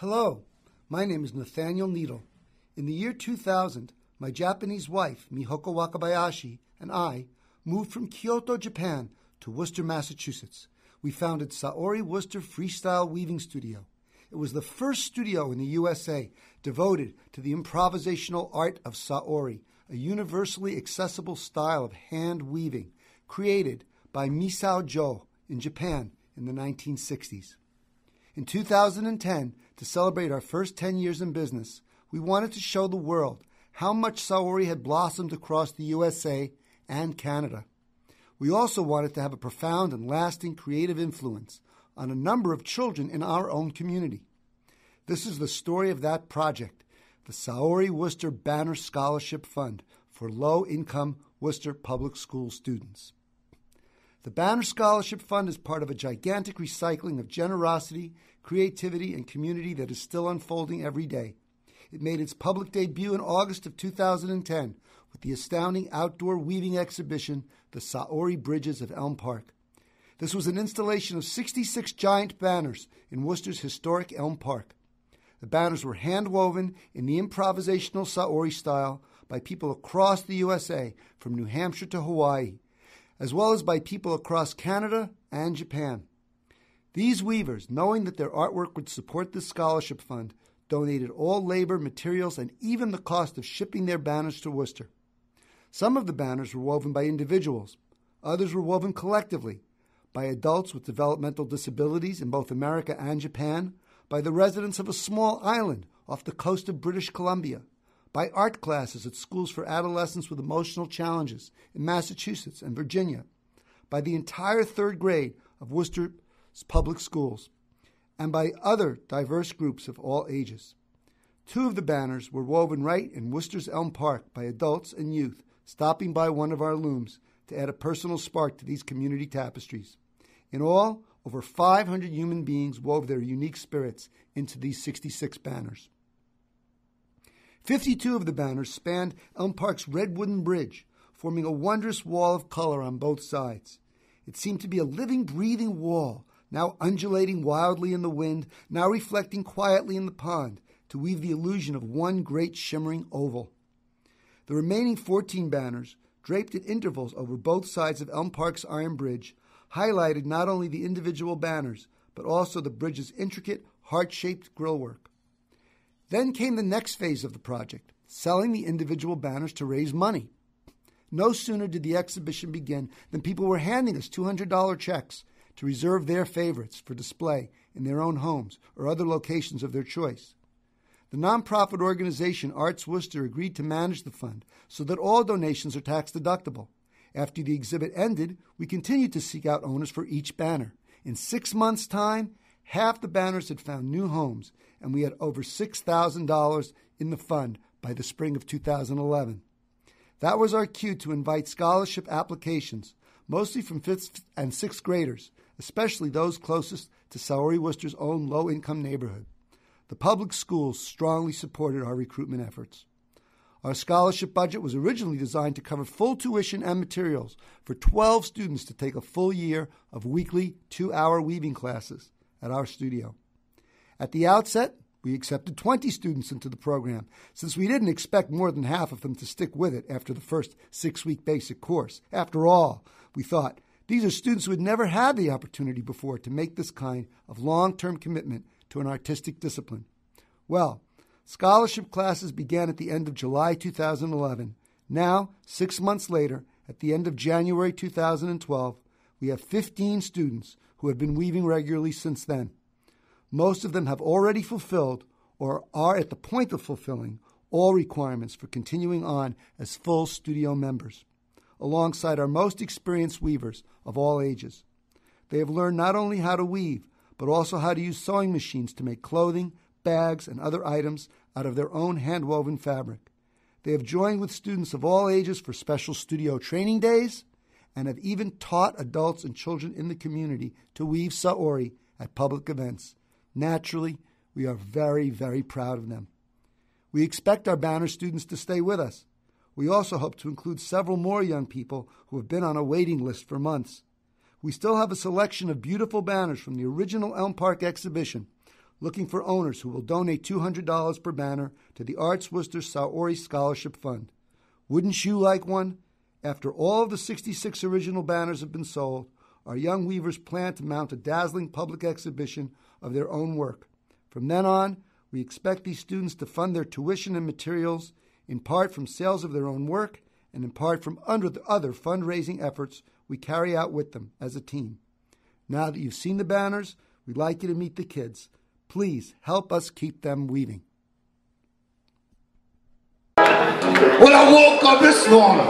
Hello, my name is Nathaniel Needle. In the year 2000, my Japanese wife, Mihoko Wakabayashi, and I moved from Kyoto, Japan to Worcester, Massachusetts. We founded SAORI Worcester Freestyle Weaving Studio. It was the first studio in the USA devoted to the improvisational art of SAORI, a universally accessible style of hand weaving created by Misao Jo in Japan in the 1960s. In 2010, to celebrate our first 10 years in business, we wanted to show the world how much SAORI had blossomed across the USA and Canada. We also wanted to have a profound and lasting creative influence on a number of children in our own community. This is the story of that project, the SAORI Worcester Banner Scholarship Fund for low-income Worcester public school students. The Banner Scholarship Fund is part of a gigantic recycling of generosity, creativity, and community that is still unfolding every day. It made its public debut in August of 2010 with the astounding outdoor weaving exhibition, The SAORI Bridges of Elm Park. This was an installation of 66 giant banners in Worcester's historic Elm Park. The banners were hand-woven in the improvisational SAORI style by people across the USA, from New Hampshire to Hawaii, as well as by people across Canada and Japan. These weavers, knowing that their artwork would support this scholarship fund, donated all labor, materials, and even the cost of shipping their banners to Worcester. Some of the banners were woven by individuals. Others were woven collectively by adults with developmental disabilities in both America and Japan, by the residents of a small island off the coast of British Columbia, by art classes at schools for adolescents with emotional challenges in Massachusetts and Virginia, by the entire third grade of Worcester's public schools, and by other diverse groups of all ages. 2 of the banners were woven right in Worcester's Elm Park by adults and youth stopping by one of our looms to add a personal spark to these community tapestries. In all, over 500 human beings wove their unique spirits into these 66 banners. 52 of the banners spanned Elm Park's red wooden bridge, forming a wondrous wall of color on both sides. It seemed to be a living, breathing wall, now undulating wildly in the wind, now reflecting quietly in the pond, to weave the illusion of one great shimmering oval. The remaining 14 banners, draped at intervals over both sides of Elm Park's iron bridge, highlighted not only the individual banners, but also the bridge's intricate, heart-shaped grillwork. Then came the next phase of the project, selling the individual banners to raise money. No sooner did the exhibition begin than people were handing us $200 checks to reserve their favorites for display in their own homes or other locations of their choice. The nonprofit organization Arts Worcester agreed to manage the fund so that all donations are tax deductible. After the exhibit ended, we continued to seek out owners for each banner. In 6 months' time, half the banners had found new homes, and we had over $6,000 in the fund by the spring of 2011. That was our cue to invite scholarship applications, mostly from 5th and 6th graders, especially those closest to SAORI Worcester's own low-income neighborhood. The public schools strongly supported our recruitment efforts. Our scholarship budget was originally designed to cover full tuition and materials for 12 students to take a full year of weekly 2-hour weaving classes at our studio. At the outset, we accepted 20 students into the program, since we didn't expect more than half of them to stick with it after the first 6-week basic course. After all, we thought, these are students who had never had the opportunity before to make this kind of long-term commitment to an artistic discipline. Well, scholarship classes began at the end of July 2011. Now, 6 months later, at the end of January 2012, we have 15 students who have been weaving regularly since then. Most of them have already fulfilled or are at the point of fulfilling all requirements for continuing on as full studio members, alongside our most experienced weavers of all ages. They have learned not only how to weave, but also how to use sewing machines to make clothing, bags, and other items out of their own hand-woven fabric. They have joined with students of all ages for special studio training days and have even taught adults and children in the community to weave SAORI at public events. Naturally, we are very, very proud of them. We expect our banner students to stay with us. We also hope to include several more young people who have been on a waiting list for months. We still have a selection of beautiful banners from the original Elm Park exhibition, looking for owners who will donate $200 per banner to the Arts Worcester SAORI Scholarship Fund. Wouldn't you like one? After all of the 66 original banners have been sold, our young weavers plan to mount a dazzling public exhibition of their own work. From then on, we expect these students to fund their tuition and materials, in part from sales of their own work, and in part from other fundraising efforts we carry out with them as a team. Now that you've seen the banners, we'd like you to meet the kids. Please help us keep them weaving. When I woke up this morning,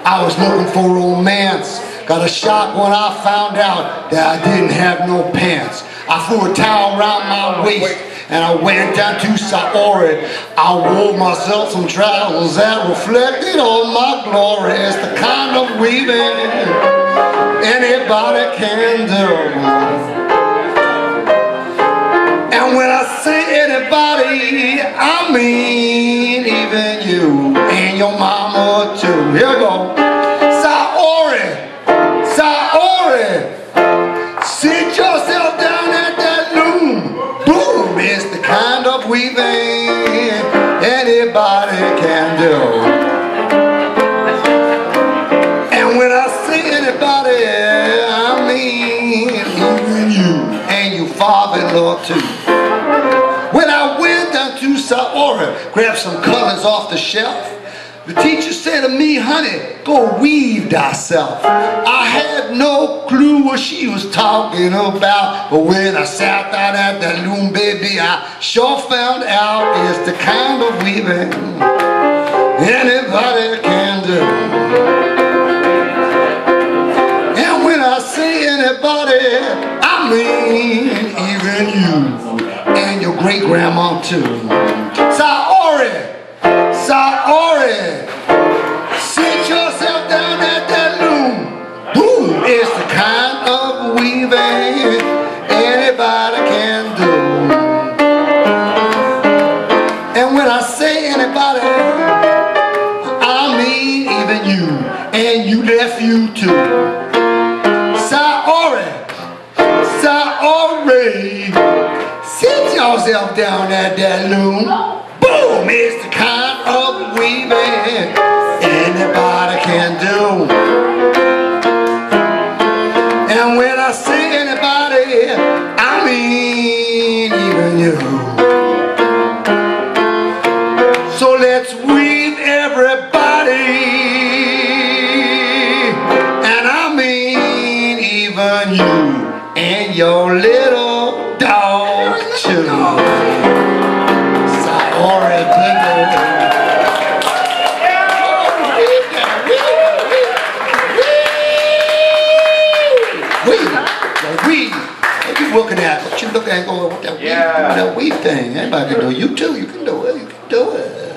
I was looking for romance. Got a shock when I found out that I didn't have no pants. I threw a towel around my waist and I went down to SAORI. I wore myself some trousers that reflected all my glory. It's the kind of weaving anybody can do. And when I say anybody, I mean even you and your mama too. Here we go. SAORI, SAORI. Sit yourself down at that loom. Boom, it's the kind of weaving anybody can do. And when I say anybody, I mean even you and your father-in-law too. When I went down to SAORI, grabbed some colors off the shelf, the teacher said to me, honey, go weave thyself. I had no clue what she was talking about, but when I sat down at that loom, baby, I sure found out it's the kind of weaving anybody can do. And when I say anybody, I mean even you and your great-grandma too. SAORI, SAORI, sit yourself down at that loom. Boom, it's the kind of weaving anybody can do. And when I say anybody, I mean even you and you nephew too. SAORI, SAORI, sit yourself down at that loom. Boom, it's the kind of weaving anybody can do. And when I say anybody, I mean even you. So let's weave everybody, and I mean even you and your little dog too. SAORI, people. Weave. What you looking at? What you looking at? Going with that weave thing? Anybody can do it. You too. You can do it. You can do it.